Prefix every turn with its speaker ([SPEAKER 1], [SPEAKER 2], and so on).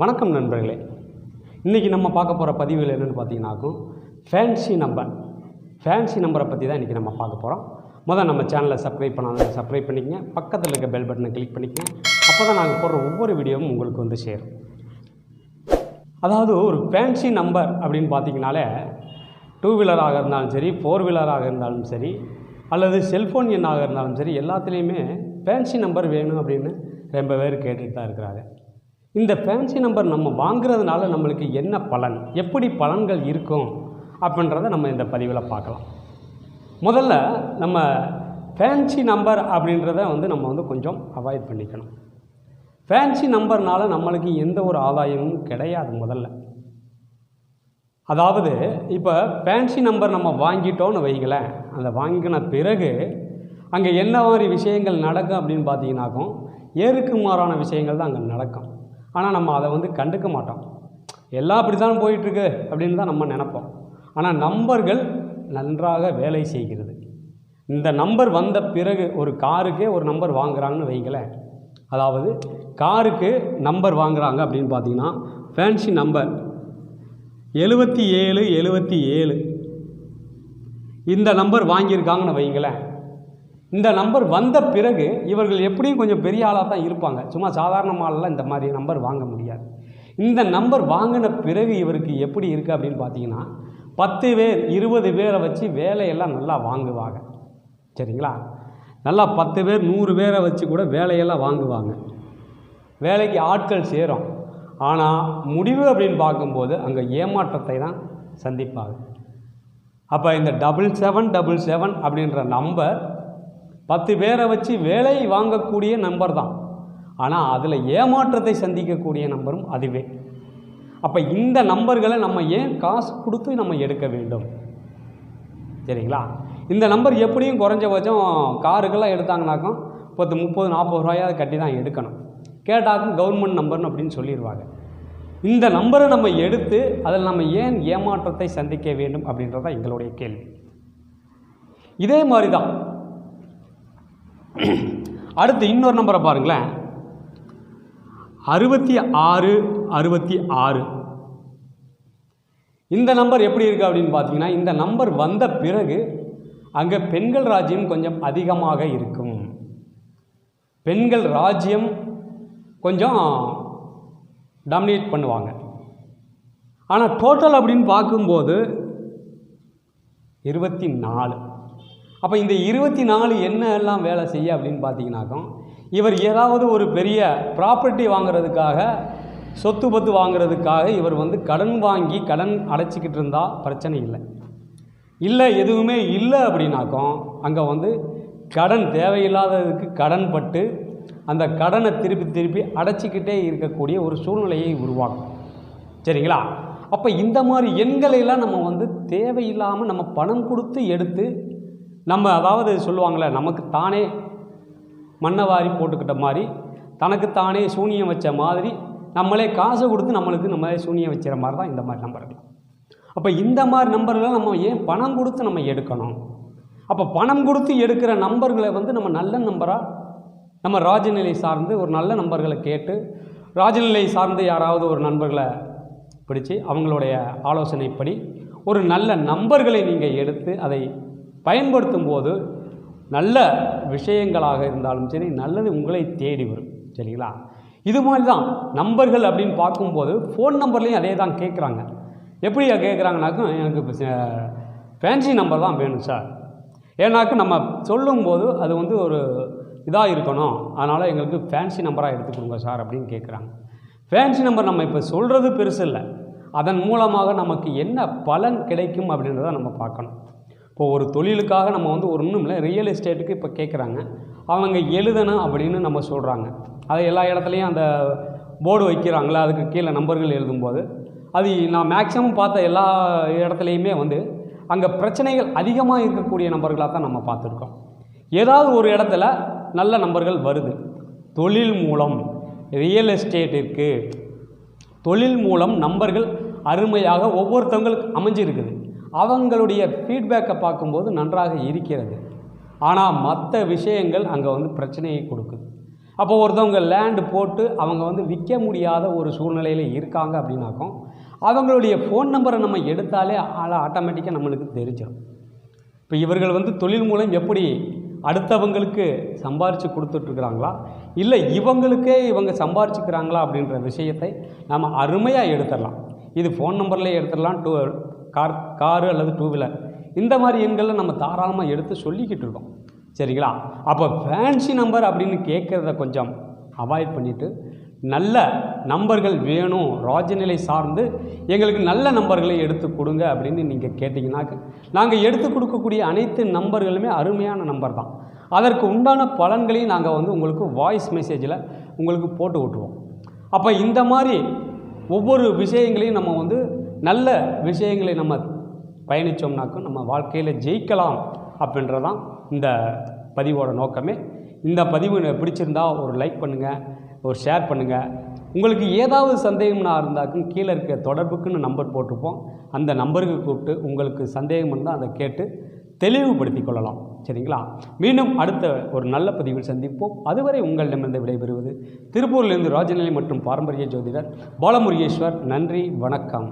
[SPEAKER 1] வணக்கம் நண்பர்களே. இன்றைக்கி நம்ம பார்க்க போகிற பதிவுகள் என்னென்னு பார்த்தீங்கன்னாக்கும் ஃபேன்சி நம்பரை பற்றி தான் இன்றைக்கி நம்ம பார்க்க போகிறோம். முதல் நம்ம சேனலை சப்ஸ்கிரைப் பண்ணாதவங்க சப்ஸ்கிரைப் பண்ணிக்கங்க, பக்கத்தில் இருக்க பெல் பட்டனை கிளிக் பண்ணிக்கங்க. அப்போ தான் நாங்கள் போடுற ஒவ்வொரு வீடியோவும் உங்களுக்கு வந்து சேரும். அதாவது ஒரு ஃபேன்சி நம்பர் அப்படின்னு பார்த்தீங்கனாலே 2 வீலராக இருந்தாலும் சரி, 4 வீலராக இருந்தாலும் சரி, அல்லது செல்ஃபோன் எண்ணாக இருந்தாலும் சரி, எல்லாத்துலேயுமே ஃபேன்சி நம்பர் வேணும் அப்படின்னு ரொம்ப பேர் கேட்டுட்டு தான் இருக்கிறாங்க. இந்த ஃபேன்சி நம்பர் நம்ம வாங்குறதுனால நம்மளுக்கு என்ன பலன், எப்படி பலன்கள் இருக்கும் அப்படின்றத நம்ம இந்த பதிவில் பார்க்கலாம். முதல்ல நம்ம ஃபேன்சி நம்பர் அப்படின்றத நம்ம வந்து கொஞ்சம் அவாய்ட் பண்ணிக்கணும். ஃபேன்சி நம்பர்னால நம்மளுக்கு எந்த ஒரு ஆதாயமும் கிடையாது. முதல்ல அதாவது இப்போ ஃபேன்சி நம்பர் நம்ம வாங்கிட்டோன்னு வைங்களேன், அந்த வாங்கின பிறகு அங்கே என்ன மாதிரி விஷயங்கள் நடக்கும் அப்படின்னு பார்த்தீங்கன்னாக்கும் ஏறுக்கு மாறான விஷயங்கள் தான் அங்கே நடக்கும். ஆனால் நம்ம அதை வந்து கண்டுக்க மாட்டோம். எல்லாம் அப்படி தான் போயிட்டுருக்கு அப்படின்னு தான் நம்ம நினைப்போம். ஆனால் நம்பர்கள் நன்றாக வேலை செய்கிறது. இந்த நம்பர் வந்த பிறகு ஒரு காருக்கே ஒரு நம்பர் வாங்குகிறாங்கன்னு வைங்களேன், அதாவது காருக்கு நம்பர் வாங்குகிறாங்க அப்படின்னு பார்த்தீங்கன்னா ஃபேன்சி நம்பர் 7777 இந்த நம்பர் வாங்கியிருக்காங்கன்னு வைங்களேன். இந்த நம்பர் வந்த பிறகு இவர்கள் எப்படியும் கொஞ்சம் பெரிய ஆளாக தான் இருப்பாங்க. சும்மா சாதாரணமாலாம் இந்த மாதிரி நம்பர் வாங்க முடியாது. இந்த நம்பர் வாங்கின பிறகு இவருக்கு எப்படி இருக்குது அப்படின்னு பார்த்தீங்கன்னா 10 பேர் 20 பேரை வச்சு வேலையெல்லாம் நல்லா வாங்குவாங்க. சரிங்களா? நல்லா 10 பேர் 100 பேரை வச்சு கூட வேலையெல்லாம் வாங்குவாங்க. வேலைக்கு ஆட்கள் சேரும். ஆனால் முடிவு அப்படின்னு பார்க்கும்போது அங்கே ஏமாற்றத்தை தான் சந்திப்பாங்க. அப்போ இந்த 7777 அப்படின்ற நம்பர் 10 பேரை வச்சு வேலை வாங்கக்கூடிய நம்பர் தான். ஆனால் அதில் ஏமாற்றத்தை சந்திக்கக்கூடிய நம்பரும் அதுவே. அப்போ இந்த நம்பர்களை நம்ம ஏன் காசு கொடுத்து நம்ம எடுக்க வேண்டும்? சரிங்களா? இந்த நம்பர் எப்படியும் குறைஞ்சபட்சம் காருக்கெல்லாம் எடுத்தாங்கனாக்கும் 30 40 ரூபாயாவது கட்டி தான் எடுக்கணும். கேட்டாக்கும் கவர்மெண்ட் நம்பர்னு அப்படின்னு சொல்லிடுவாங்க. இந்த நம்பரை நம்ம எடுத்து அதில் நம்ம ஏன் ஏமாற்றத்தை சந்திக்க வேண்டும் அப்படின்றதான் எங்களுடைய கேள்வி. இதே மாதிரி தான் அடுத்து இன்னொரு நம்பரை பாருங்களேன், 6666. இந்த நம்பர் எப்படி இருக்குது அப்படின்னு பார்த்தீங்கன்னா, இந்த நம்பர் வந்த பிறகு அங்கே பெண்கள் ராஜ்யம் கொஞ்சம் அதிகமாக இருக்கும். பெண்கள் ராஜ்யம் கொஞ்சம் டாமினேட் பண்ணுவாங்க. ஆனால் டோட்டல் அப்படின்னு பார்க்கும்போது 24. அப்போ இந்த 24 என்ன எல்லாம் வேலை செய்ய அப்படின்னு பார்த்தீங்கன்னாக்கும், இவர் ஏதாவது ஒரு பெரிய ப்ராப்பர்ட்டி வாங்கிறதுக்காக, சொத்து பத்து வாங்கிறதுக்காக இவர் வந்து கடன் வாங்கி கடன் அடைச்சிக்கிட்டு இருந்தால் பிரச்சனை இல்லை. இல்லை எதுவுமே இல்லை அப்படின்னாக்கும் அங்கே வந்து கடன் தேவையில்லாததுக்கு கடன் பட்டு அந்த கடனை திருப்பி அடைச்சிக்கிட்டே இருக்கக்கூடிய ஒரு சூழ்நிலையை உருவாக்கும். சரிங்களா? அப்போ இந்த மாதிரி எண்களையெல்லாம் நம்ம வந்து தேவையில்லாமல் நம்ம பணம் கொடுத்து எடுத்து நம்ம, அதாவது சொல்லுவாங்களே, நமக்கு தானே மண்ணை வாரி போட்டுக்கிட்ட மாதிரி, தனக்குத்தானே சூனியம் வச்ச மாதிரி, நம்மளே காசு கொடுத்து நம்மளே சூனியம் வச்சுற மாதிரி தான் இந்த மாதிரி நம்பர்கள். அப்போ இந்த மாதிரி நம்பர்களை நம்ம ஏன் பணம் கொடுத்து நம்ம எடுக்கணும்? அப்போ பணம் கொடுத்து எடுக்கிற நம்பர்களை வந்து நம்ம நல்ல நம்பராக, நம்ம ராஜநிலை சார்ந்து ஒரு நல்ல நம்பர்களை கேட்டு, ராஜநிலை சார்ந்து யாராவது ஒரு நண்பர்களை பிடிச்சி அவங்களுடைய ஆலோசனைப்படி ஒரு நல்ல நம்பர்களை நீங்கள் எடுத்து அதை பயன்படுத்தும் போது நல்ல விஷயங்களாக இருந்தாலும் சரி, நல்லது உங்களை தேடி வரும். சரிங்களா? இது மாதிரி தான் நம்பர்கள் அப்படின்னு பார்க்கும்போது ஃபோன் நம்பர்லேயும் அதே தான் கேட்குறாங்க. எப்படி கேட்குறாங்கனாக்கும், எனக்கு ஃபேன்சி நம்பர் தான் வேணும் சார், ஏன்னாக்கும் நம்ம சொல்லும்போது அது வந்து ஒரு இதாக இருக்கணும், அதனால் எங்களுக்கு ஃபேன்சி நம்பராக எடுத்து கொடுங்க சார் அப்படின்னு கேட்குறாங்க. ஃபேன்சி நம்பர் நம்ம இப்போ சொல்கிறது பெருசு இல்லை, அதன் மூலமாக நமக்கு என்ன பலன் கிடைக்கும் அப்படின்றத நம்ம பார்க்கணும். இப்போ ஒரு தொழிலுக்காக நம்ம வந்து ஒரு ஒன்றும் இல்லை, ரியல் எஸ்டேட்டுக்கு இப்போ கேட்குறாங்க, அவங்க எழுதணும் அப்படின்னு நம்ம சொல்கிறாங்க. அதை எல்லா இடத்துலையும் அந்த போர்டு வைக்கிறாங்களே, அதுக்கு கீழே நம்பர்கள் எழுதும்போது அது நான் மேக்ஸிமம் பார்த்த எல்லா இடத்துலையுமே வந்து அங்கே பிரச்சனைகள் அதிகமாக இருக்கக்கூடிய நம்பர்களாக தான் நம்ம பார்த்துருக்கோம். ஏதாவது ஒரு இடத்துல நல்ல நம்பர்கள் வருது. தொழில் மூலம், ரியல் எஸ்டேட்டிற்கு தொழில் மூலம் நம்பர்கள் அருமையாக ஒவ்வொருத்தவங்களுக்கு அமைஞ்சிருக்குது. அவங்களுடைய ஃபீட்பேக்கை பார்க்கும்போது நன்றாக இருக்கிறது. ஆனால் மற்ற விஷயங்கள் அங்கே வந்து பிரச்சனையை கொடுக்குது. அப்போ ஒருத்தவங்க லேண்டு போட்டு அவங்க வந்து விற்க முடியாத ஒரு சூழ்நிலையில் இருக்காங்க அப்படின்னாக்கும் அவங்களுடைய ஃபோன் நம்பரை நம்ம எடுத்தாலே ஆட்டோமேட்டிக்காக நம்மளுக்கு தெரிஞ்சிடும். இப்போ இவர்கள் வந்து தொழில் மூலம் எப்படி அடுத்தவங்களுக்கு சம்பாரித்து கொடுத்துட்ருக்குறாங்களா இல்லை இவங்களுக்கே இவங்க சம்பாரிச்சுக்கிறாங்களா அப்படின்ற விஷயத்தை நம்ம அருமையாக எடுத்துடலாம். இது ஃபோன் நம்பர்லேயே எடுத்துடலாம், காரு அல்லது 2 வீலர் இந்த மாதிரி எண்களில் நம்ம தாராளமாக எடுத்து சொல்லிக்கிட்டு இருக்கோம். சரிங்களா? அப்போ ஃபேன்சி நம்பர் அப்படின்னு கேட்குறத கொஞ்சம் அவாய்ட் பண்ணிவிட்டு நல்ல நம்பர்கள் வேணும், ராஜநிலை சார்ந்து எங்களுக்கு நல்ல நம்பர்களை எடுத்து கொடுங்க அப்படின்னு நீங்கள் கேட்டிங்கனாக்க நாங்கள் எடுத்து கொடுக்கக்கூடிய அனைத்து நம்பர்களுமே அருமையான நம்பர் தான். அதற்கு உண்டான பலன்களையும் நாங்கள் வந்து உங்களுக்கு வாய்ஸ் மெசேஜில் உங்களுக்கு போட்டு விட்டுருவோம். அப்போ இந்த மாதிரி ஒவ்வொரு விஷயங்களையும் நம்ம வந்து நல்ல விஷயங்களை நம்ம பயணித்தோம்னாக்கும் நம்ம வாழ்க்கையில் ஜெயிக்கலாம் அப்படின்றதான் இந்த பதிவோட நோக்கமே. இந்த பதிவு பிடிச்சிருந்தா ஒரு லைக் பண்ணுங்கள், ஒரு ஷேர் பண்ணுங்கள். உங்களுக்கு ஏதாவது சந்தேகம்னா இருந்தாக்கும் கீழே இருக்க தொடர்புக்குன்னு நம்பர் போட்டிருப்போம். அந்த நம்பருக்கு கூப்பிட்டு உங்களுக்கு சந்தேகம் இருந்தால் அதை கேட்டு தெளிவுபடுத்தி கொள்ளலாம். சரிங்களா? மீண்டும் அடுத்த ஒரு நல்ல பதிவில் சந்திப்போம். அதுவரை உங்களிடமிருந்து விடைபெறுவது திருப்பூரிலிருந்து ராஜநிலை மற்றும் பாரம்பரிய ஜோதிடர் பாலமுருகேஸ்வர். நன்றி, வணக்கம்.